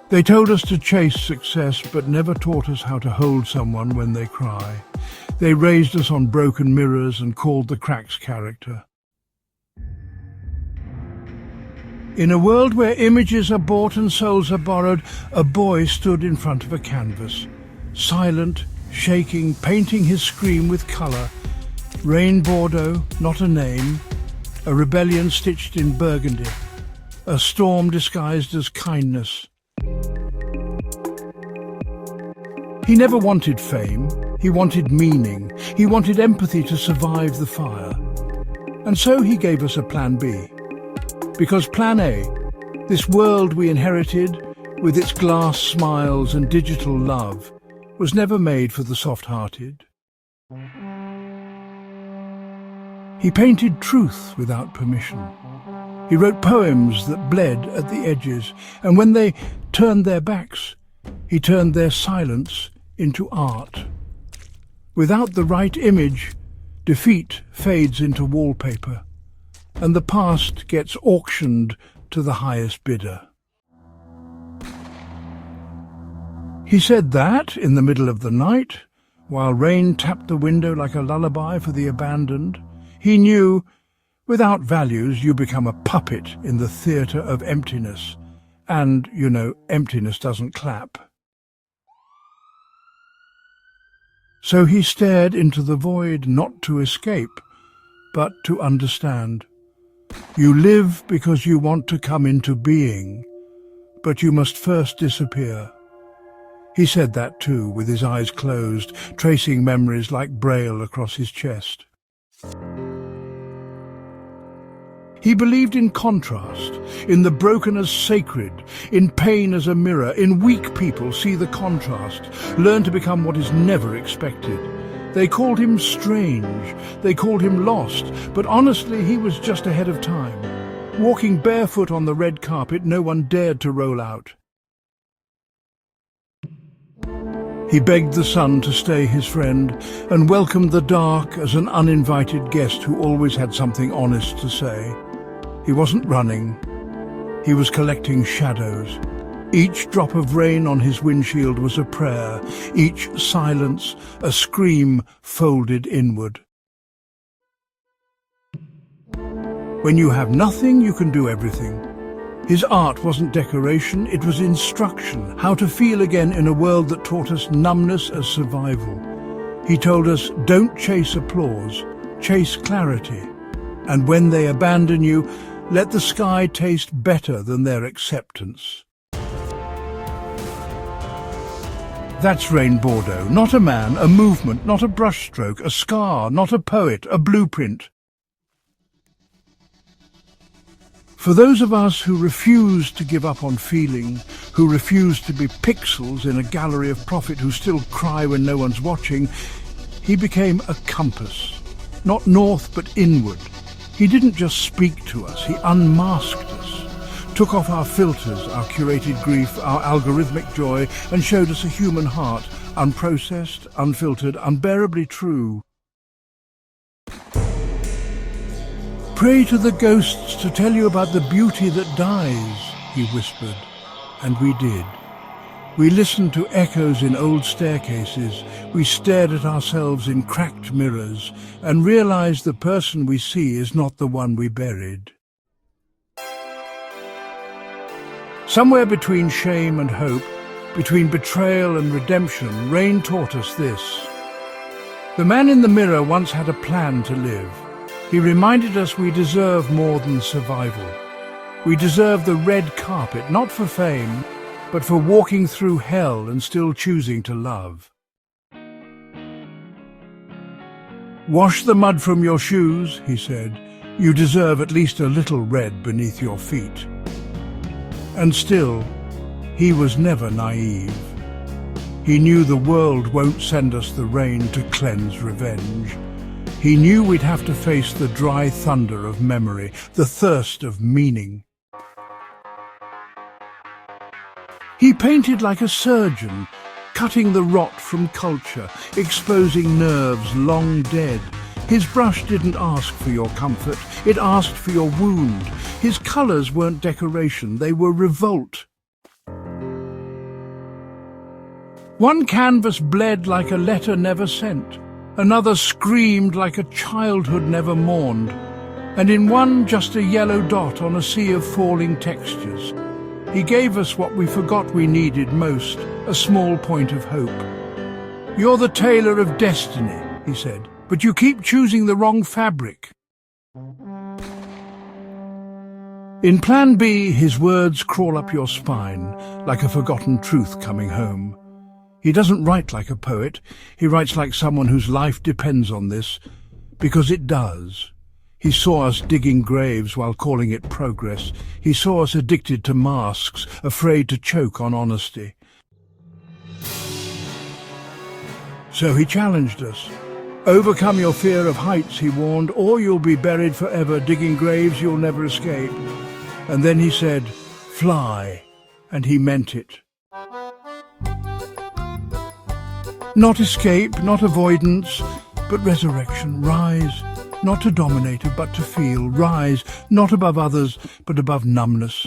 They told us to chase success, but never taught us how to hold someone when they cry. They raised us on broken mirrors and called the cracks character. In a world where images are bought and souls are borrowed, a boy stood in front of a canvas, silent, shaking, painting his scream with colour. Rain Bordo, not a name, a rebellion stitched in burgundy, a storm disguised as kindness. He never wanted fame, he wanted meaning, he wanted empathy to survive the fire. And so he gave us a plan B. Because plan A, this world we inherited, with its glass smiles and digital love, was never made for the soft-hearted. He painted truth without permission. He wrote poems that bled at the edges, and when they turned their backs, he turned their silence into art. Without the right image, defeat fades into wallpaper, and the past gets auctioned to the highest bidder. He said that, in the middle of the night, while rain tapped the window like a lullaby for the abandoned, he knew, without values you become a puppet in the theatre of emptiness, and, you know, emptiness doesn't clap. So he stared into the void, not to escape, but to understand. You live because you want to come into being, but you must first disappear. He said that too, with his eyes closed, tracing memories like braille across his chest. He believed in contrast, in the broken as sacred, in pain as a mirror. In weak people, see the contrast, learn to become what is never expected. They called him strange, they called him lost, but honestly he was just ahead of time. Walking barefoot on the red carpet no one dared to roll out. He begged the sun to stay his friend and welcomed the dark as an uninvited guest who always had something honest to say. He wasn't running, he was collecting shadows. Each drop of rain on his windshield was a prayer, each silence a scream folded inward. When you have nothing, you can do everything. His art wasn't decoration, it was instruction, how to feel again in a world that taught us numbness as survival. He told us, don't chase applause, chase clarity. And when they abandon you, let the sky taste better than their acceptance. That's Rain Bordo, not a man, a movement, not a brushstroke, a scar, not a poet, a blueprint. For those of us who refuse to give up on feeling, who refuse to be pixels in a gallery of profit, who still cry when no one's watching, he became a compass, not north but inward. He didn't just speak to us, he unmasked us, took off our filters, our curated grief, our algorithmic joy, and showed us a human heart, unprocessed, unfiltered, unbearably true. Pray to the ghosts to tell you about the beauty that dies, he whispered, and we did. We listened to echoes in old staircases, we stared at ourselves in cracked mirrors, and realized the person we see is not the one we buried. Somewhere between shame and hope, between betrayal and redemption, rain taught us this. The man in the mirror once had a plan to live. He reminded us we deserve more than survival. We deserve the red carpet, not for fame, but for walking through hell and still choosing to love. Wash the mud from your shoes, he said. You deserve at least a little red beneath your feet. And still, he was never naive. He knew the world won't send us the rain to cleanse revenge. He knew we'd have to face the dry thunder of memory, the thirst of meaning. He painted like a surgeon, cutting the rot from culture, exposing nerves long dead. His brush didn't ask for your comfort, it asked for your wound. His colours weren't decoration, they were revolt. One canvas bled like a letter never sent, another screamed like a childhood never mourned, and in one just a yellow dot on a sea of falling textures. He gave us what we forgot we needed most, a small point of hope. "You're the tailor of destiny," he said, "but you keep choosing the wrong fabric." In Plan B, his words crawl up your spine, like a forgotten truth coming home. He doesn't write like a poet, he writes like someone whose life depends on this, because it does. He saw us digging graves while calling it progress. He saw us addicted to masks, afraid to choke on honesty. So he challenged us. "Overcome your fear of heights," he warned, "or you'll be buried forever, digging graves you'll never escape." And then he said, "Fly," and he meant it. Not escape, not avoidance, but resurrection. Rise, not to dominate, but to feel. Rise, not above others, but above numbness.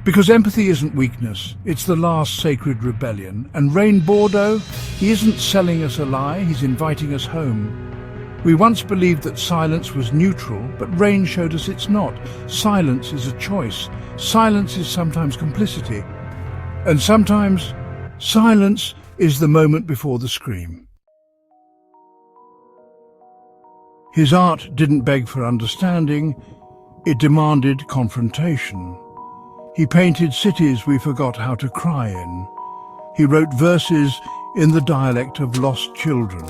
Because empathy isn't weakness, it's the last sacred rebellion. And Bordo, he isn't selling us a lie, he's inviting us home. We once believed that silence was neutral, but Rain showed us it's not. Silence is a choice. Silence is sometimes complicity. And sometimes, silence is the moment before the scream. His art didn't beg for understanding, it demanded confrontation. He painted cities we forgot how to cry in. He wrote verses in the dialect of lost children.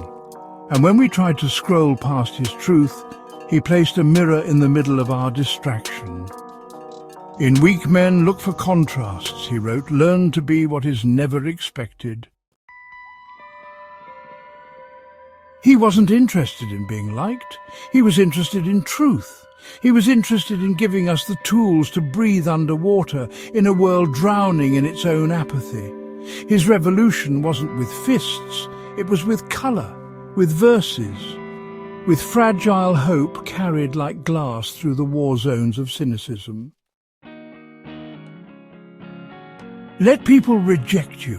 And when we tried to scroll past his truth, he placed a mirror in the middle of our distraction. "In weak men, look for contrasts," he wrote. "Learn to be what is never expected." He wasn't interested in being liked. He was interested in truth. He was interested in giving us the tools to breathe underwater in a world drowning in its own apathy. His revolution wasn't with fists, it was with colour, with verses, with fragile hope carried like glass through the war zones of cynicism. "Let people reject you,"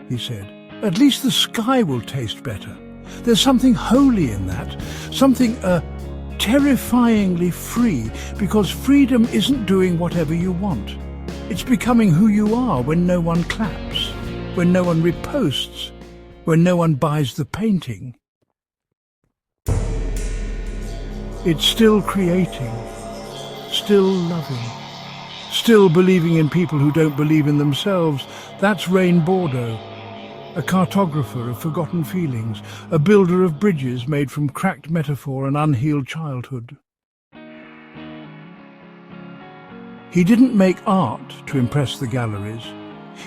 he said. "At least the sky will taste better. There's something holy in that, something terrifyingly free, because freedom isn't doing whatever you want. It's becoming who you are when no one claps, when no one reposts, when no one buys the painting. It's still creating, still loving, still believing in people who don't believe in themselves. That's Bordo, a cartographer of forgotten feelings, a builder of bridges made from cracked metaphor and unhealed childhood. He didn't make art to impress the galleries.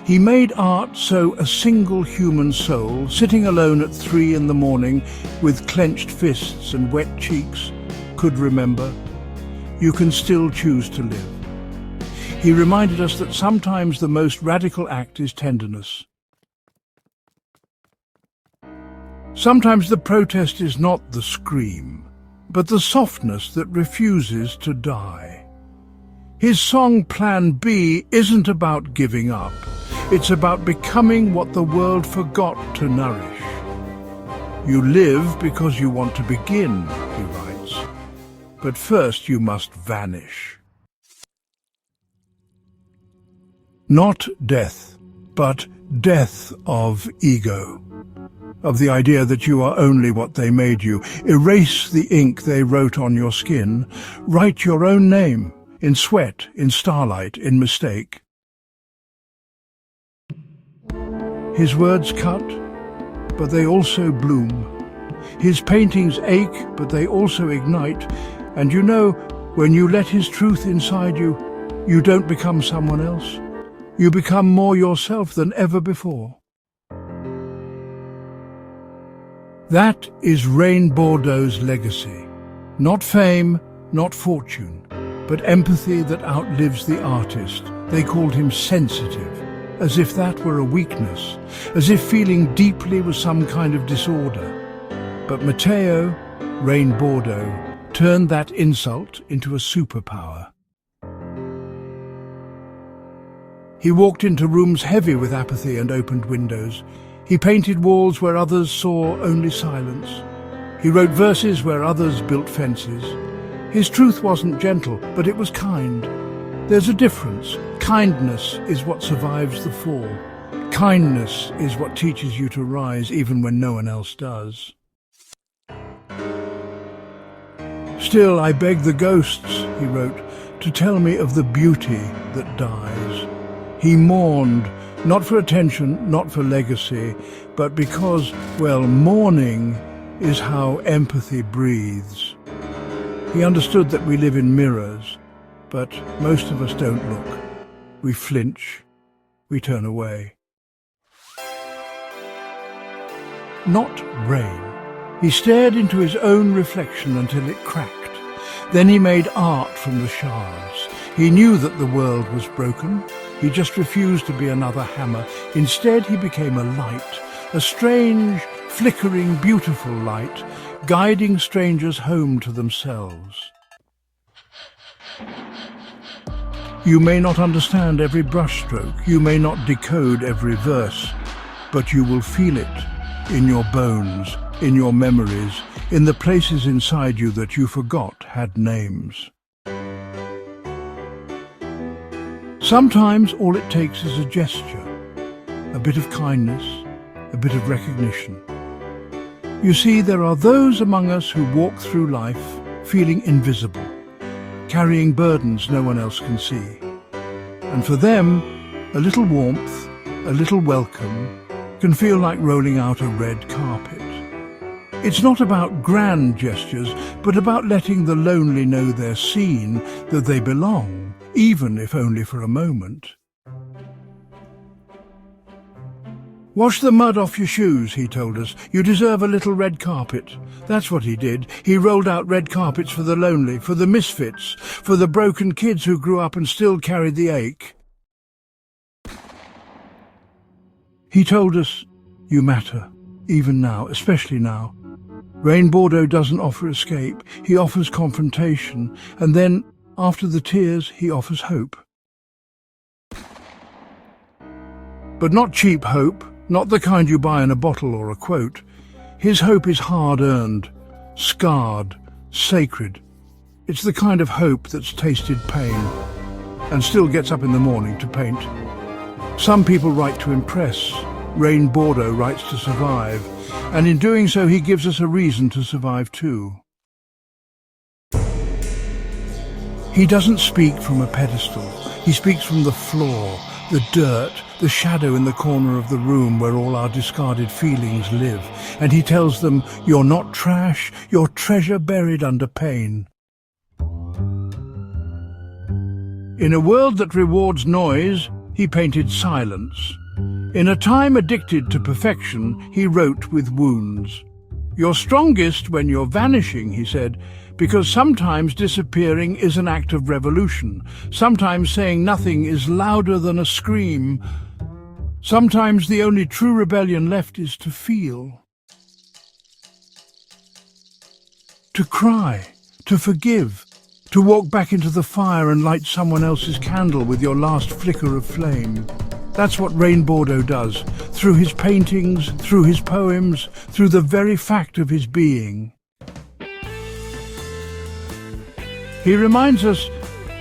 He made art so a single human soul, sitting alone at 3 in the morning with clenched fists and wet cheeks, could remember, you can still choose to live. He reminded us that sometimes the most radical act is tenderness. Sometimes the protest is not the scream, but the softness that refuses to die. His song Plan B isn't about giving up. It's about becoming what the world forgot to nourish. You live because you want to begin, he writes, but first you must vanish. Not death, but death of ego, of the idea that you are only what they made you. Erase the ink they wrote on your skin. Write your own name, in sweat, in starlight, in mistake. His words cut, but they also bloom. His paintings ache, but they also ignite. And you know, when you let his truth inside you, you don't become someone else. You become more yourself than ever before. That is Bordo's legacy. Not fame, not fortune, but empathy that outlives the artist. They called him sensitive, as if that were a weakness, as if feeling deeply was some kind of disorder. But Matteo, Bordo, turned that insult into a superpower. He walked into rooms heavy with apathy and opened windows. He painted walls where others saw only silence. He wrote verses where others built fences. His truth wasn't gentle, but it was kind. There's a difference. Kindness is what survives the fall. Kindness is what teaches you to rise even when no one else does. Still, I beg the ghosts, he wrote, to tell me of the beauty that dies. He mourned, not for attention, not for legacy, but because, well, mourning is how empathy breathes. He understood that we live in mirrors, but most of us don't look. We flinch, we turn away. Not rain. He stared into his own reflection until it cracked. Then he made art from the shards. He knew that the world was broken. He just refused to be another hammer. Instead, he became a light, a strange, flickering, beautiful light, guiding strangers home to themselves. You may not understand every brushstroke, you may not decode every verse, but you will feel it in your bones, in your memories, in the places inside you that you forgot had names. Sometimes all it takes is a gesture, a bit of kindness, a bit of recognition. You see, there are those among us who walk through life feeling invisible, carrying burdens no one else can see. And for them, a little warmth, a little welcome, can feel like rolling out a red carpet. It's not about grand gestures, but about letting the lonely know they're seen, that they belong, even if only for a moment. Wash the mud off your shoes, he told us. You deserve a little red carpet. That's what he did. He rolled out red carpets for the lonely, for the misfits, for the broken kids who grew up and still carried the ache. He told us, you matter, even now, especially now. Rain Bordo doesn't offer escape, he offers confrontation, and then, after the tears, he offers hope. But not cheap hope, not the kind you buy in a bottle or a quote. His hope is hard-earned, scarred, sacred. It's the kind of hope that's tasted pain, and still gets up in the morning to paint. Some people write to impress. Rain Bordo writes to survive, and in doing so he gives us a reason to survive too. He doesn't speak from a pedestal. He speaks from the floor, the dirt, the shadow in the corner of the room where all our discarded feelings live, and he tells them, you're not trash, you're treasure buried under pain. In a world that rewards noise, he painted silence. In a time addicted to perfection, he wrote with wounds. You're strongest when you're vanishing, he said, because sometimes disappearing is an act of revolution. Sometimes saying nothing is louder than a scream. Sometimes the only true rebellion left is to feel. To cry, to forgive, to walk back into the fire and light someone else's candle with your last flicker of flame. That's what Rain Bordo does, through his paintings, through his poems, through the very fact of his being. He reminds us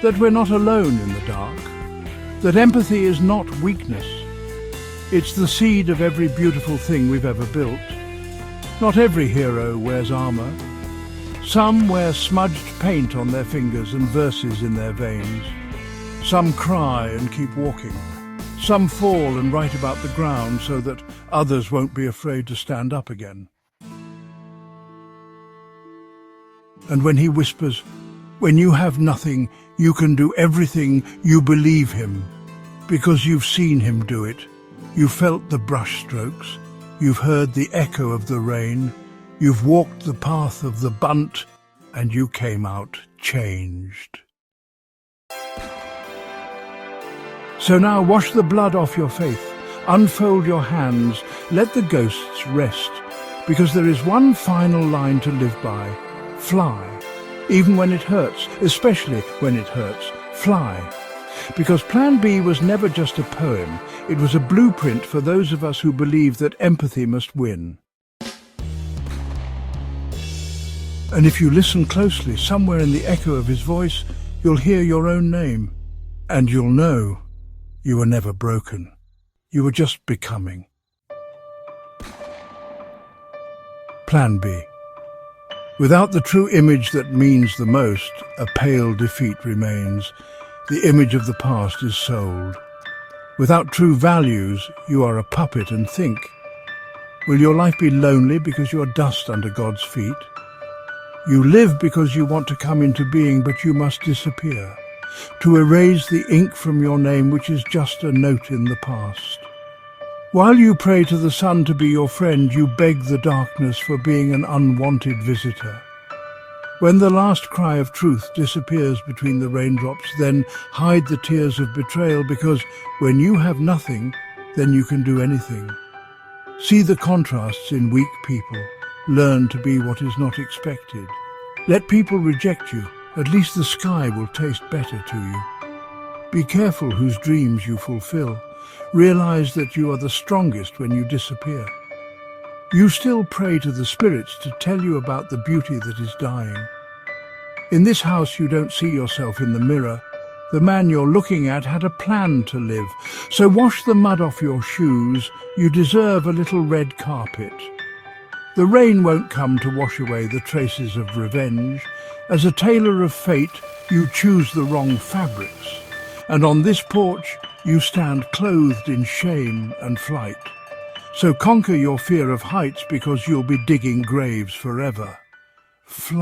that we're not alone in the dark, that empathy is not weakness. It's the seed of every beautiful thing we've ever built. Not every hero wears armor. Some wear smudged paint on their fingers and verses in their veins. Some cry and keep walking. Some fall and write about the ground so that others won't be afraid to stand up again. And when he whispers, when you have nothing, you can do everything, you believe him, because you've seen him do it. You've felt the brush strokes, you've heard the echo of the rain, you've walked the path of the bunt, and you came out changed. So now wash the blood off your faith, unfold your hands, let the ghosts rest, because there is one final line to live by. Fly, even when it hurts, especially when it hurts. Fly, Because Plan B was never just a poem, it was a blueprint for those of us who believe that empathy must win. And if you listen closely, somewhere in the echo of his voice, you'll hear your own name. And you'll know you were never broken. You were just becoming. Plan B. Without the true image that means the most, a pale defeat remains. The image of the past is sold. Without true values, you are a puppet and think. Will your life be lonely because you are dust under God's feet? You live because you want to come into being, but you must disappear, to erase the ink from your name, which is just a note in the past. While you pray to the sun to be your friend, you beg the darkness for being an unwanted visitor. When the last cry of truth disappears between the raindrops, then hide the tears of betrayal, because when you have nothing, then you can do anything. See the contrasts in weak people. Learn to be what is not expected. Let people reject you. At least the sky will taste better to you. Be careful whose dreams you fulfill. Realize that you are the strongest when you disappear. You still pray to the spirits to tell you about the beauty that is dying. In this house you don't see yourself in the mirror. The man you're looking at had a plan to live. So wash the mud off your shoes. You deserve a little red carpet. The rain won't come to wash away the traces of revenge. As a tailor of fate, you choose the wrong fabrics. And on this porch, you stand clothed in shame and flight. So conquer your fear of heights, because you'll be digging graves forever. Fly.